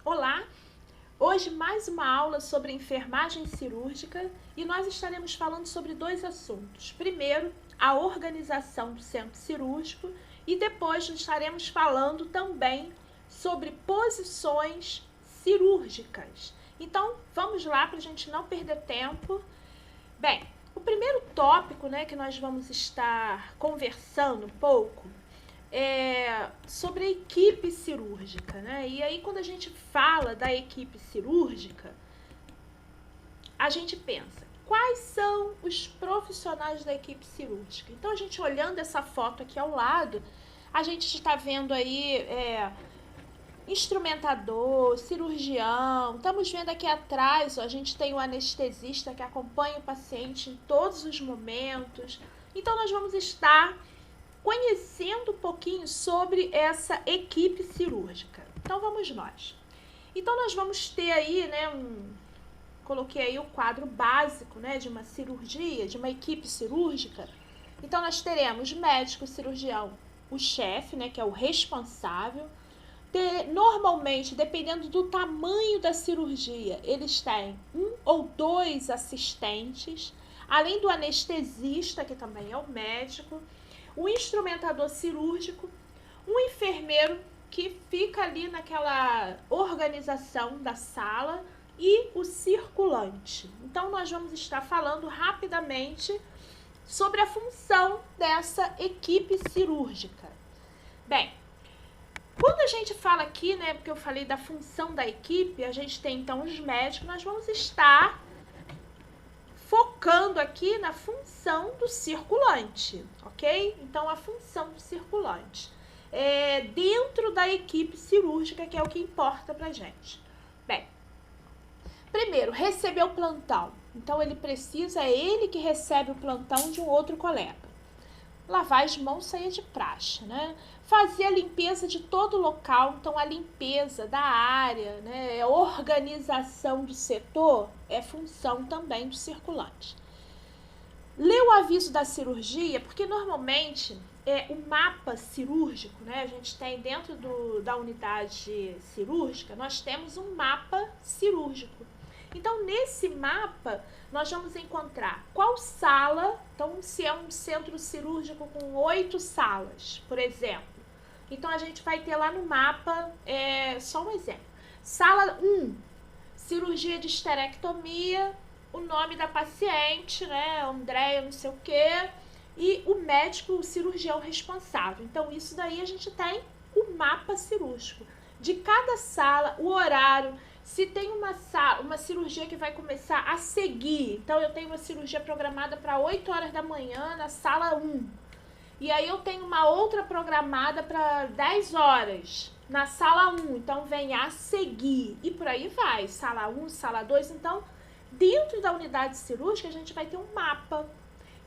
Olá! Hoje mais uma aula sobre enfermagem cirúrgica e nós estaremos falando sobre dois assuntos. Primeiro, a organização do centro cirúrgico e depois estaremos falando também sobre posições cirúrgicas. Então, vamos lá para a gente não perder tempo. Bem, o primeiro tópico, que nós vamos estar conversando um pouco sobre a equipe cirúrgica, E aí, quando a gente fala da equipe cirúrgica, a gente pensa, quais são os profissionais da equipe cirúrgica? Então, a gente olhando essa foto aqui ao lado, a gente está vendo aí instrumentador, cirurgião, estamos vendo aqui atrás, a gente tem o anestesista que acompanha o paciente em todos os momentos. Então, nós vamos estar conhecendo um pouquinho sobre essa equipe cirúrgica. Então, vamos nós. Então, nós vamos ter aí, coloquei aí o quadro básico, de uma cirurgia, de uma equipe cirúrgica. Então, nós teremos médico, cirurgião, o chefe, que é o responsável. Normalmente, dependendo do tamanho da cirurgia, eles têm 1 ou 2 assistentes, além do anestesista, que também é o médico, o instrumentador cirúrgico, um enfermeiro que fica ali naquela organização da sala e o circulante. Então, nós vamos estar falando rapidamente sobre a função dessa equipe cirúrgica. Bem, quando a gente fala aqui, porque eu falei da função da equipe, a gente tem então os médicos, nós vamos estar focando aqui na função do circulante, ok? Então, a função do circulante dentro da equipe cirúrgica, que é o que importa pra gente. Bem, primeiro, receber o plantão. Então, é ele que recebe o plantão de um outro colega. Lavar as mãos, sair de praxe, Fazer a limpeza de todo o local, então a limpeza da área, a organização do setor é função também do circulante. Ler o aviso da cirurgia, porque normalmente o mapa cirúrgico, a gente tem dentro da unidade cirúrgica, nós temos um mapa cirúrgico. Então, nesse mapa, nós vamos encontrar qual sala, então, se é um centro cirúrgico com 8 salas, por exemplo. Então, a gente vai ter lá no mapa, só um exemplo. Sala 1, cirurgia de esterectomia, o nome da paciente, Andréia, não sei o quê, e o médico, o cirurgião responsável. Então, isso daí a gente tem o mapa cirúrgico. De cada sala, o horário. Se tem uma cirurgia que vai começar a seguir, então eu tenho uma cirurgia programada para 8 horas da manhã na sala 1. E aí eu tenho uma outra programada para 10 horas na sala 1. Então vem a seguir e por aí vai, sala 1, sala 2. Então, dentro da unidade cirúrgica, a gente vai ter um mapa.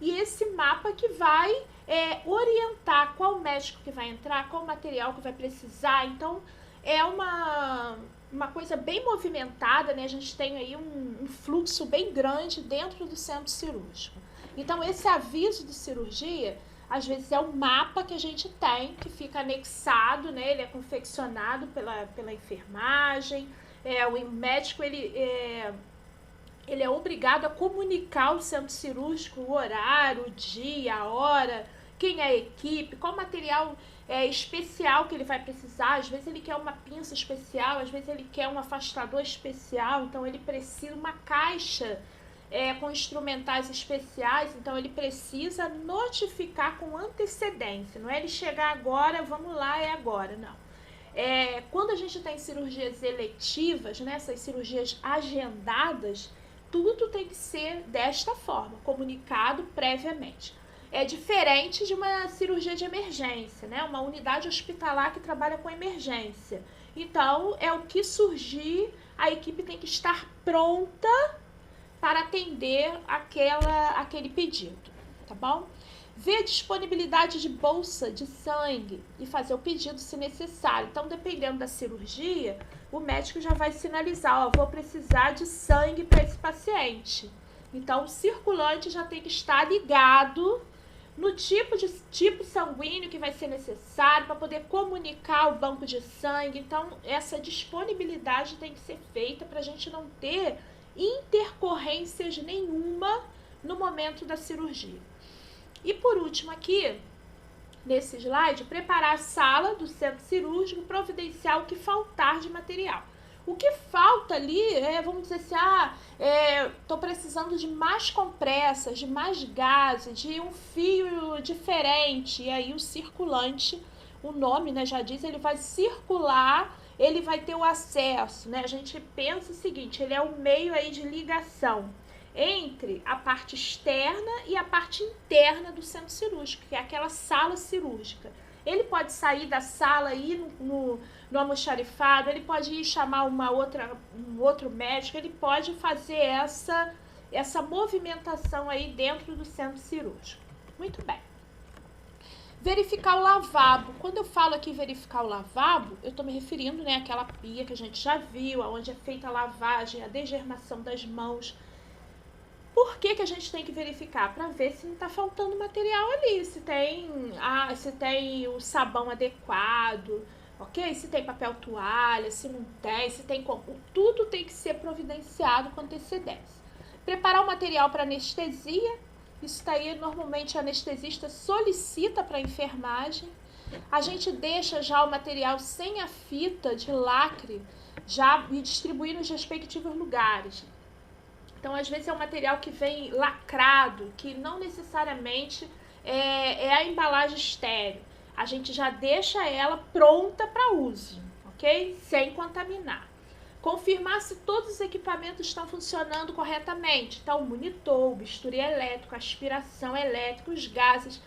E esse mapa que vai orientar qual médico que vai entrar, qual material que vai precisar. Então, é uma coisa bem movimentada, A gente tem aí um fluxo bem grande dentro do centro cirúrgico. Então, esse aviso de cirurgia, às vezes é um mapa que a gente tem, que fica anexado, Ele é confeccionado pela enfermagem. O médico, ele é obrigado a comunicar ao centro cirúrgico o horário, o dia, a hora, quem é a equipe, qual material especial que ele vai precisar. Às vezes ele quer uma pinça especial, às vezes ele quer um afastador especial, então ele precisa uma caixa com instrumentais especiais, então ele precisa notificar com antecedência, não é ele chegar agora, vamos lá, é agora, não. Quando a gente tem cirurgias eletivas, essas cirurgias agendadas, tudo tem que ser desta forma, comunicado previamente. É diferente de uma cirurgia de emergência, uma unidade hospitalar que trabalha com emergência. Então, é o que surgir, a equipe tem que estar pronta para atender aquele pedido, tá bom? Ver a disponibilidade de bolsa de sangue e fazer o pedido se necessário. Então, dependendo da cirurgia, o médico já vai sinalizar, vou precisar de sangue para esse paciente. Então, o circulante já tem que estar ligado no tipo sanguíneo que vai ser necessário para poder comunicar o banco de sangue. Então, essa disponibilidade tem que ser feita para a gente não ter intercorrências nenhuma no momento da cirurgia. E por último aqui, nesse slide, preparar a sala do centro cirúrgico, providenciar o que faltar de material. O que falta ali vamos dizer assim, estou precisando de mais compressas, de mais gases, de um fio diferente. E aí o circulante, o nome, né, já diz, ele vai circular, ele vai ter o acesso, né? A gente pensa o seguinte, ele é o meio aí de ligação entre a parte externa e a parte interna do centro cirúrgico, que é aquela sala cirúrgica. Ele pode sair da sala e ir no almoxarifado, ele pode ir chamar um outro médico, ele pode fazer essa movimentação aí dentro do centro cirúrgico. Muito bem. Verificar o lavabo. Quando eu falo aqui verificar o lavabo, eu estou me referindo, né, àquela pia que a gente já viu, onde é feita a lavagem, a degermação das mãos. Por que a gente tem que verificar? Para ver se não está faltando material ali, se tem o sabão adequado, ok? Se tem papel toalha, se não tem, se tem como. Tudo tem que ser providenciado com antecedência. Preparar o material para anestesia, isso daí normalmente o anestesista solicita para a enfermagem. A gente deixa já o material sem a fita de lacre, já e distribuir nos respectivos lugares. Então, às vezes é um material que vem lacrado, que não necessariamente é a embalagem estéril. A gente já deixa ela pronta para uso, ok? Sem contaminar. Confirmar se todos os equipamentos estão funcionando corretamente. Então, o monitor, o bisturi elétrico, a aspiração elétrica, os gases.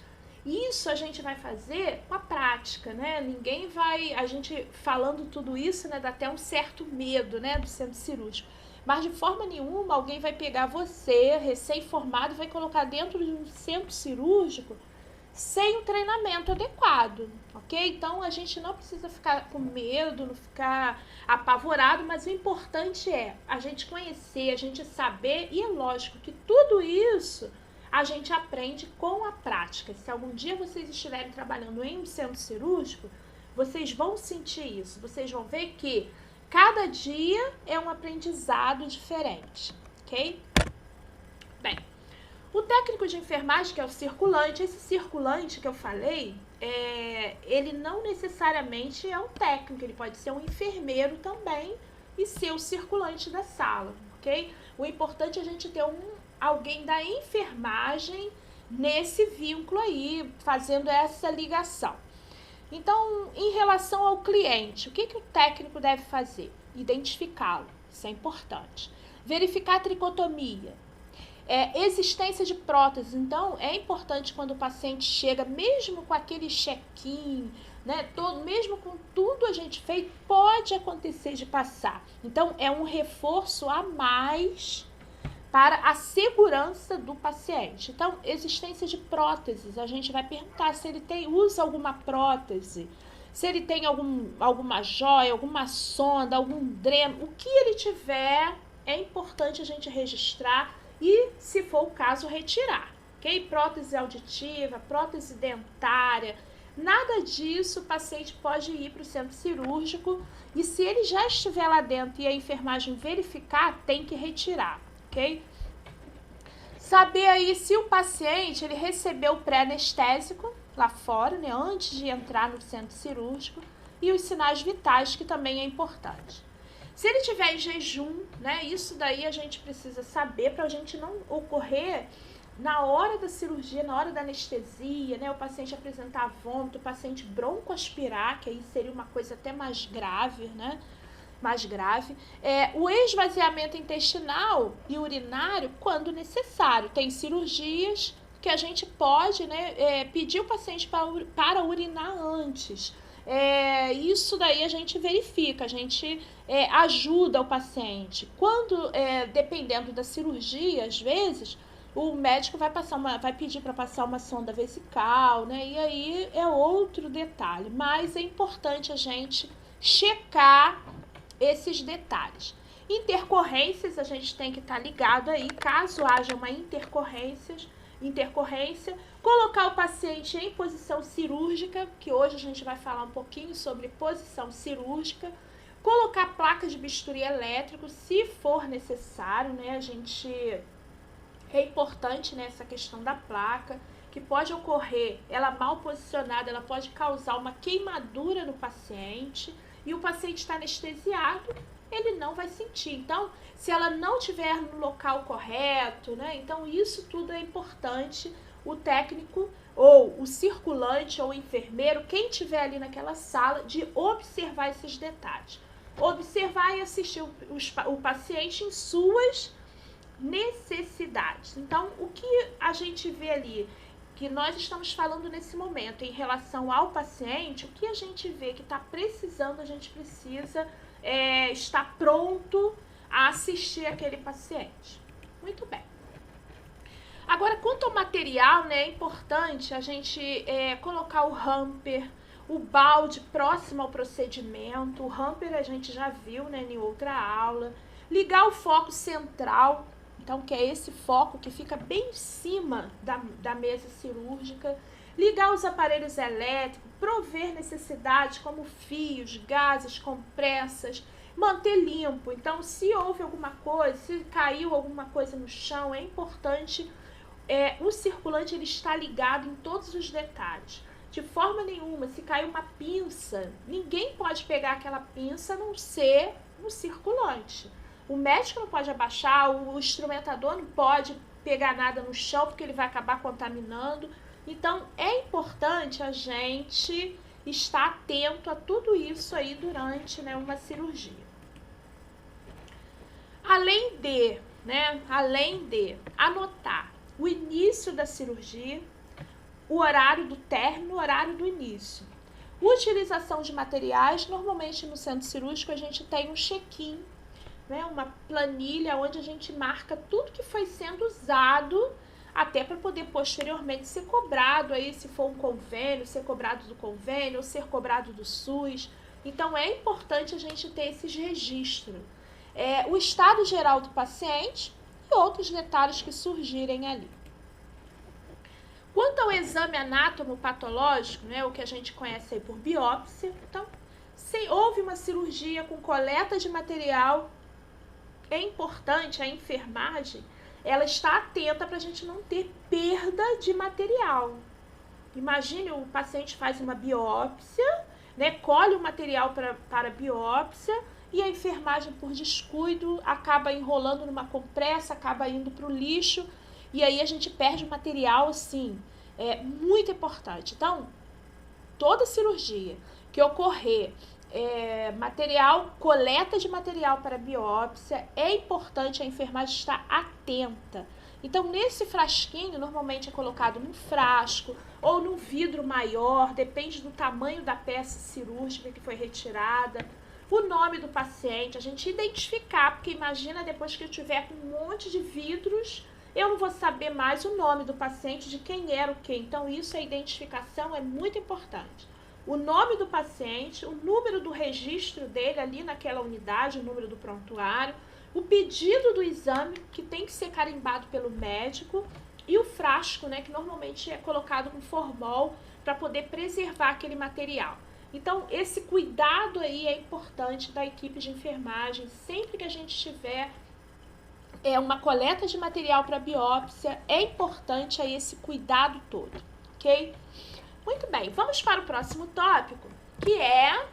Isso a gente vai fazer com a prática, né? Ninguém vai... A gente falando tudo isso, né, dá até um certo medo, né, do centro cirúrgico. Mas de forma nenhuma alguém vai pegar você, recém-formado, e vai colocar dentro de um centro cirúrgico sem um treinamento adequado, ok? Então a gente não precisa ficar com medo, não ficar apavorado, mas o importante é a gente conhecer, a gente saber, e é lógico que tudo isso a gente aprende com a prática. Se algum dia vocês estiverem trabalhando em um centro cirúrgico, vocês vão sentir isso, vocês vão ver que cada dia é um aprendizado diferente, ok? Bem, o técnico de enfermagem, que é o circulante, esse circulante que eu falei, ele não necessariamente é um técnico, ele pode ser um enfermeiro também e ser o circulante da sala, ok? O importante é a gente ter alguém da enfermagem nesse vínculo aí, fazendo essa ligação. Então, em relação ao cliente, o que o técnico deve fazer? Identificá-lo, isso é importante. Verificar a tricotomia. Existência de próteses. Então, é importante quando o paciente chega, mesmo com aquele check-in, né, mesmo com tudo a gente fez, pode acontecer de passar. Então, é um reforço a mais para a segurança do paciente. Então, existência de próteses, a gente vai perguntar se ele usa alguma prótese, se ele tem alguma joia, alguma sonda, algum dreno, o que ele tiver, é importante a gente registrar e, se for o caso, retirar, ok? Prótese auditiva, prótese dentária, nada disso o paciente pode ir para o centro cirúrgico e se ele já estiver lá dentro e a enfermagem verificar, tem que retirar. Okay? Saber aí se o paciente ele recebeu o pré-anestésico lá fora, né, antes de entrar no centro cirúrgico, e os sinais vitais, que também é importante. Se ele tiver em jejum, né, isso daí a gente precisa saber para a gente não ocorrer na hora da cirurgia, na hora da anestesia, né, o paciente apresentar vômito, o paciente broncoaspirar, que aí seria uma coisa até mais grave, né? Mais grave, o esvaziamento intestinal e urinário quando necessário. Tem cirurgias que a gente pode, né, pedir o paciente para urinar antes. Isso daí a gente verifica, a gente ajuda o paciente. Quando, dependendo da cirurgia, às vezes, o médico vai pedir para passar uma sonda vesical, né, e aí é outro detalhe. Mas é importante a gente checar esses detalhes. Intercorrências, a gente tem que estar ligado aí, caso haja uma intercorrência, Colocar o paciente em posição cirúrgica, que hoje a gente vai falar um pouquinho sobre posição cirúrgica. Colocar placas de bisturi elétrico, se for necessário, né? É importante nessa questão da placa, que pode ocorrer, ela mal posicionada, ela pode causar uma queimadura no paciente, e o paciente está anestesiado, ele não vai sentir. Então, se ela não estiver no local correto, né? Então isso tudo é importante, o técnico ou o circulante ou o enfermeiro, quem estiver ali naquela sala, de observar esses detalhes. Observar e assistir o paciente em suas necessidades. Então, o que a gente vê ali, que nós estamos falando nesse momento em relação ao paciente, o que a gente vê que está precisando, a gente precisa estar pronto a assistir aquele paciente. Muito bem. Agora, quanto ao material, né, é importante a gente colocar o hamper, o balde próximo ao procedimento. O hamper a gente já viu, né, em outra aula. Ligar o foco central, então, que é esse foco que fica bem em cima da mesa cirúrgica. Ligar os aparelhos elétricos, prover necessidades como fios, gases, compressas, manter limpo. Então, se houve alguma coisa, se caiu alguma coisa no chão, é importante o circulante ele está ligado em todos os detalhes. De forma nenhuma, se caiu uma pinça, ninguém pode pegar aquela pinça a não ser no circulante. O médico não pode abaixar, o instrumentador não pode pegar nada no chão, porque ele vai acabar contaminando. Então, é importante a gente estar atento a tudo isso aí durante, né, uma cirurgia. Além de anotar o início da cirurgia, o horário do término, o horário do início. Utilização de materiais, normalmente no centro cirúrgico a gente tem um check-in, né, uma planilha onde a gente marca tudo que foi sendo usado, até para poder posteriormente ser cobrado, aí, se for um convênio, ser cobrado do convênio ou ser cobrado do SUS. Então é importante a gente ter esses registros. O estado geral do paciente e outros detalhes que surgirem ali. Quanto ao exame anátomo-patológico, né, o que a gente conhece aí por biópsia, então, se houve uma cirurgia com coleta de material, é importante a enfermagem, ela está atenta para a gente não ter perda de material. Imagine, o paciente faz uma biópsia, né, colhe o material para biópsia, e a enfermagem, por descuido, acaba enrolando numa compressa, acaba indo para o lixo, e aí a gente perde o material, assim, muito importante. Então, toda cirurgia que ocorrer, coleta de material para biópsia, é importante a enfermagem estar atenta. Então, nesse frasquinho, normalmente é colocado num frasco ou num vidro maior, depende do tamanho da peça cirúrgica que foi retirada. O nome do paciente, a gente identificar, porque imagina depois que eu tiver com um monte de vidros, eu não vou saber mais o nome do paciente, de quem era o quê. Então, isso, a identificação é muito importante. O nome do paciente, o número do registro dele ali naquela unidade, o número do prontuário, o pedido do exame, que tem que ser carimbado pelo médico, e o frasco, né, que normalmente é colocado com formol para poder preservar aquele material. Então, esse cuidado aí é importante da equipe de enfermagem. Sempre que a gente tiver uma coleta de material para biópsia, é importante aí esse cuidado todo, ok? Muito bem, vamos para o próximo tópico, que é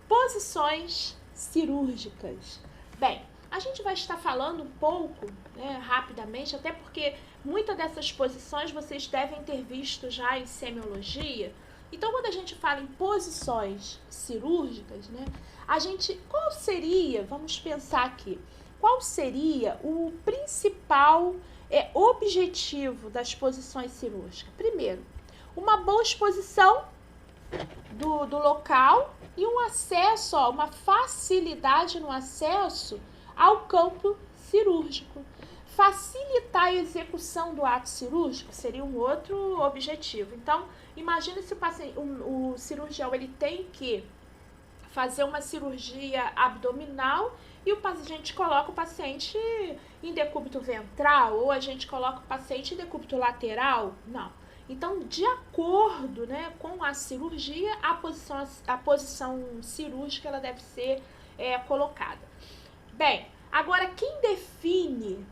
posições cirúrgicas. Bem, a gente vai estar falando um pouco, né, rapidamente, até porque muitas dessas posições vocês devem ter visto já em semiologia. Então, quando a gente fala em posições cirúrgicas, né, qual seria, vamos pensar aqui, qual seria o principal objetivo das posições cirúrgicas? Primeiro, uma boa exposição do local e um acesso, uma facilidade no acesso ao campo cirúrgico. Facilitar a execução do ato cirúrgico seria um outro objetivo. Então, imagine se o cirurgião ele tem que fazer uma cirurgia abdominal e a gente coloca o paciente em decúbito ventral ou a gente coloca o paciente em decúbito lateral. Não. Então, de acordo, né, com a cirurgia, a posição cirúrgica ela deve ser colocada. Bem, agora quem define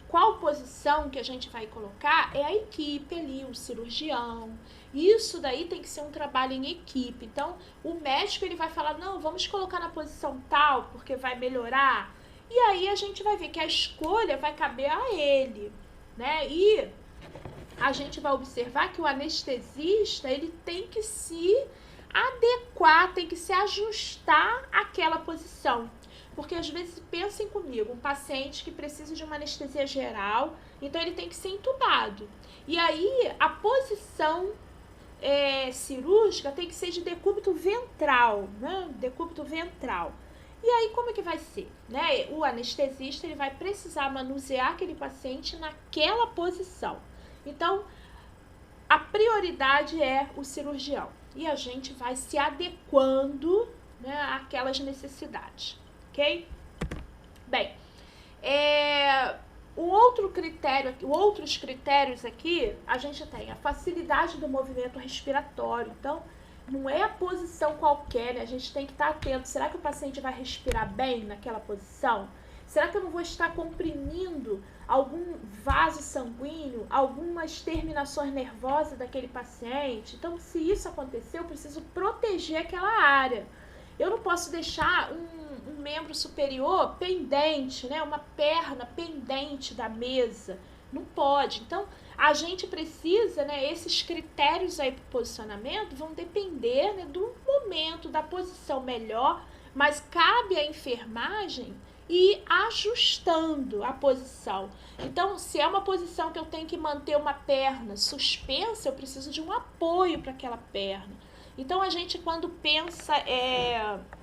qual posição que a gente vai colocar é a equipe ali, o cirurgião. Isso daí tem que ser um trabalho em equipe. Então, o médico ele vai falar, não, vamos colocar na posição tal, porque vai melhorar. E aí a gente vai ver que a escolha vai caber a ele, né? E a gente vai observar que o anestesista, ele tem que se adequar, tem que se ajustar àquela posição. Porque às vezes, pensem comigo, um paciente que precisa de uma anestesia geral, então ele tem que ser entubado. E aí, a posição cirúrgica tem que ser de decúbito ventral, né? Decúbito ventral. E aí, como é que vai ser? Né? O anestesista ele vai precisar manusear aquele paciente naquela posição. Então, a prioridade é o cirurgião. E a gente vai se adequando, né, àquelas necessidades. Ok? Bem, outros critérios aqui, a gente tem a facilidade do movimento respiratório. Então, não é a posição qualquer, né? A gente tem que estar atento. Será que o paciente vai respirar bem naquela posição? Será que eu não vou estar comprimindo algum vaso sanguíneo, algumas terminações nervosas daquele paciente? Então, se isso acontecer, eu preciso proteger aquela área. Eu não posso deixar um membro superior pendente, né? Uma perna pendente da mesa. Não pode. Então, a gente precisa, né? Esses critérios aí para o posicionamento vão depender, né, do momento, da posição melhor, mas cabe à enfermagem ir ajustando a posição. Então, se é uma posição que eu tenho que manter uma perna suspensa, eu preciso de um apoio para aquela perna. Então, a gente, quando pensa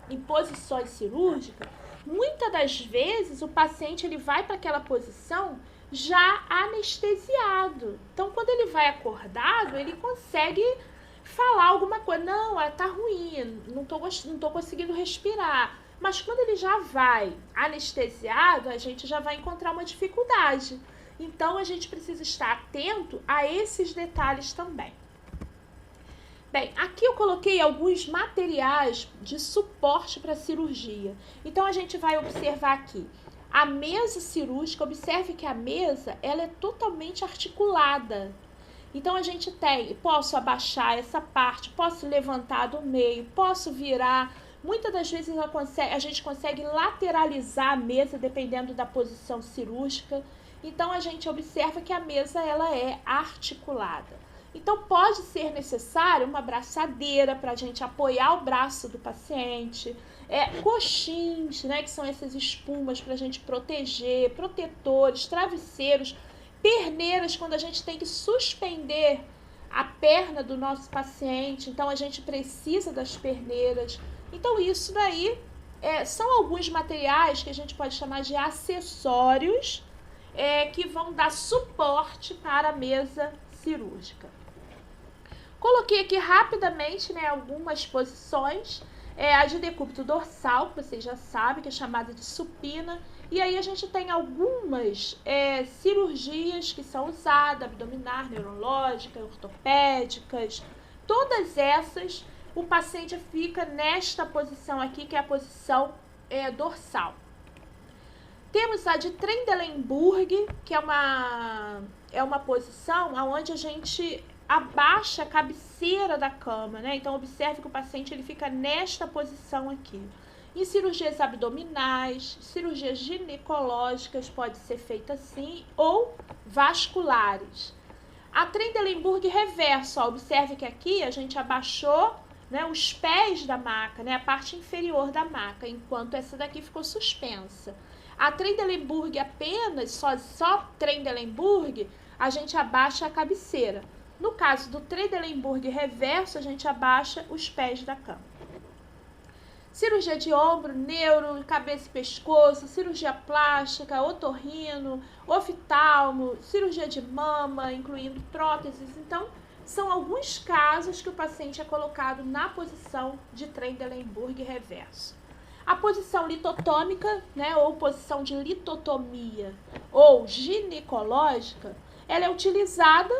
em posições cirúrgicas, muitas das vezes o paciente ele vai para aquela posição já anestesiado. Então, quando ele vai acordado, ele consegue falar alguma coisa. Não, tá ruim, não tô conseguindo respirar. Mas quando ele já vai anestesiado, a gente já vai encontrar uma dificuldade. Então, a gente precisa estar atento a esses detalhes também. Bem, aqui eu coloquei alguns materiais de suporte para a cirurgia. Então, a gente vai observar aqui a mesa cirúrgica. Observe que a mesa ela é totalmente articulada. Então, a gente posso abaixar essa parte, posso levantar do meio, posso virar. Muitas das vezes a gente consegue lateralizar a mesa dependendo da posição cirúrgica. Então, a gente observa que a mesa ela é articulada. Então, pode ser necessário uma braçadeira para a gente apoiar o braço do paciente, coxins, né, que são essas espumas para a gente proteger, protetores, travesseiros, perneiras quando a gente tem que suspender a perna do nosso paciente. Então, a gente precisa das perneiras. Então, isso daí são alguns materiais que a gente pode chamar de acessórios que vão dar suporte para a mesa cirúrgica. Coloquei aqui rapidamente, né, algumas posições. A de decúbito dorsal, que vocês já sabem, que é chamada de supina. E aí a gente tem algumas cirurgias que são usadas, abdominar, neurológica, ortopédicas. Todas essas, o paciente fica nesta posição aqui, que é a posição dorsal. Temos a de Trendelenburg, que é uma posição onde a gente abaixa a cabeceira da cama, né? Então, observe que o paciente ele fica nesta posição aqui. Em cirurgias abdominais, cirurgias ginecológicas pode ser feita assim, ou vasculares. A Trendelenburg reverso, observe que aqui a gente abaixou, né, os pés da maca, né, a parte inferior da maca, enquanto essa daqui ficou suspensa. A Trendelenburg apenas, só Trendelenburg, a gente abaixa a cabeceira. No caso do Trendelenburg reverso, a gente abaixa os pés da cama. Cirurgia de ombro, neuro, cabeça e pescoço, cirurgia plástica, otorrino, oftalmo, cirurgia de mama, incluindo próteses. Então, são alguns casos que o paciente é colocado na posição de Trendelenburg reverso. A posição litotômica, né, ou posição de litotomia ou ginecológica, ela é utilizada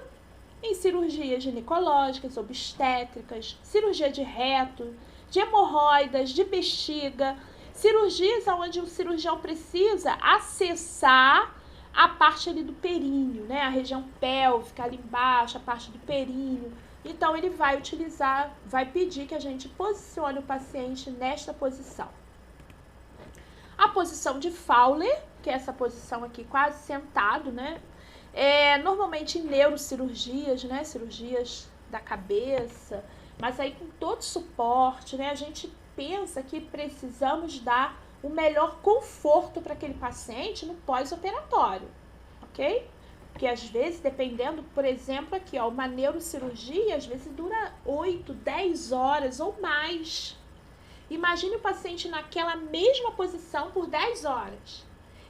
em cirurgias ginecológicas, obstétricas, cirurgia de reto, de hemorroidas, de bexiga, cirurgias onde o cirurgião precisa acessar a parte ali do períneo, né? A região pélvica ali embaixo, a parte do períneo. Então, ele vai utilizar, vai pedir que a gente posicione o paciente nesta posição. A posição de Fowler, que é essa posição aqui quase sentado, né? Normalmente em neurocirurgias, né? Cirurgias da cabeça, mas aí com todo suporte, né? A gente pensa que precisamos dar o melhor conforto para aquele paciente no pós-operatório, ok? Porque às vezes, dependendo, por exemplo, aqui, ó, uma neurocirurgia, às vezes dura 8, 10 horas ou mais. Imagine o paciente naquela mesma posição por 10 horas.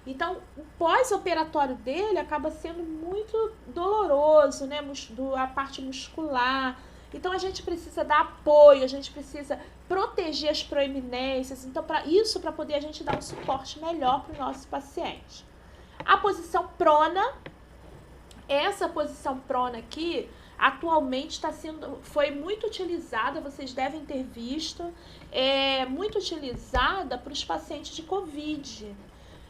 Então, o pós-operatório dele acaba sendo muito doloroso, né? A parte muscular. Então, a gente precisa dar apoio, a gente precisa proteger as proeminências. Então, para poder a gente dar um suporte melhor para o nosso paciente. A posição prona, essa posição prona aqui, atualmente foi muito utilizada, vocês devem ter visto, muito utilizada para os pacientes de COVID.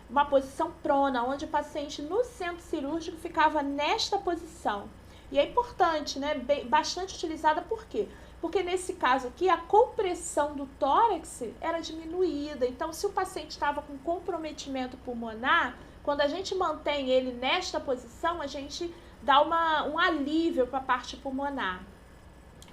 Uma posição prona, onde o paciente no centro cirúrgico ficava nesta posição. E é importante, né? Bastante utilizada, por quê? Porque nesse caso aqui, a compressão do tórax era diminuída. Então, se o paciente estava com comprometimento pulmonar, quando a gente mantém ele nesta posição, a gente dá um alívio para a parte pulmonar.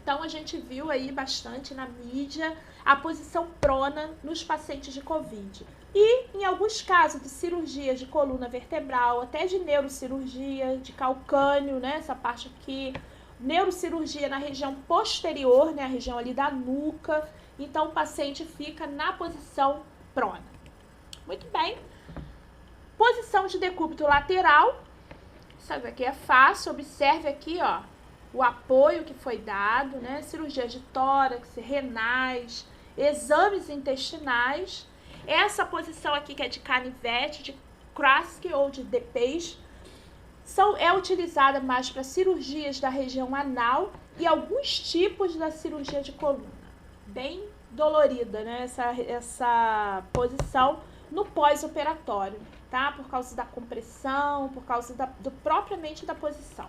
Então, a gente viu aí bastante na mídia a posição prona nos pacientes de COVID. E, em alguns casos de cirurgia de coluna vertebral, até de neurocirurgia, de calcânio, né, essa parte aqui, neurocirurgia na região posterior, né, a região ali da nuca, então o paciente fica na posição prona. Muito bem. Posição de decúbito lateral, isso aqui é fácil, observe aqui, ó, o apoio que foi dado, né, cirurgia de tórax, renais, exames intestinais. Essa posição aqui, que é de canivete, de Kraske ou de DePage, é utilizada mais para cirurgias da região anal e alguns tipos da cirurgia de coluna. Bem dolorida, né? Essa posição no pós-operatório, tá? Por causa da compressão, por causa propriamente da posição.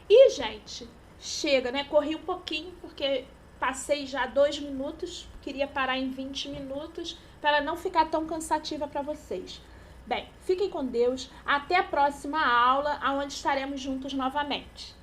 E, gente, chega, né? Corri um pouquinho, porque passei já 2 minutos, queria parar em 20 minutos, para não ficar tão cansativa para vocês. Bem, fiquem com Deus, até a próxima aula, onde estaremos juntos novamente.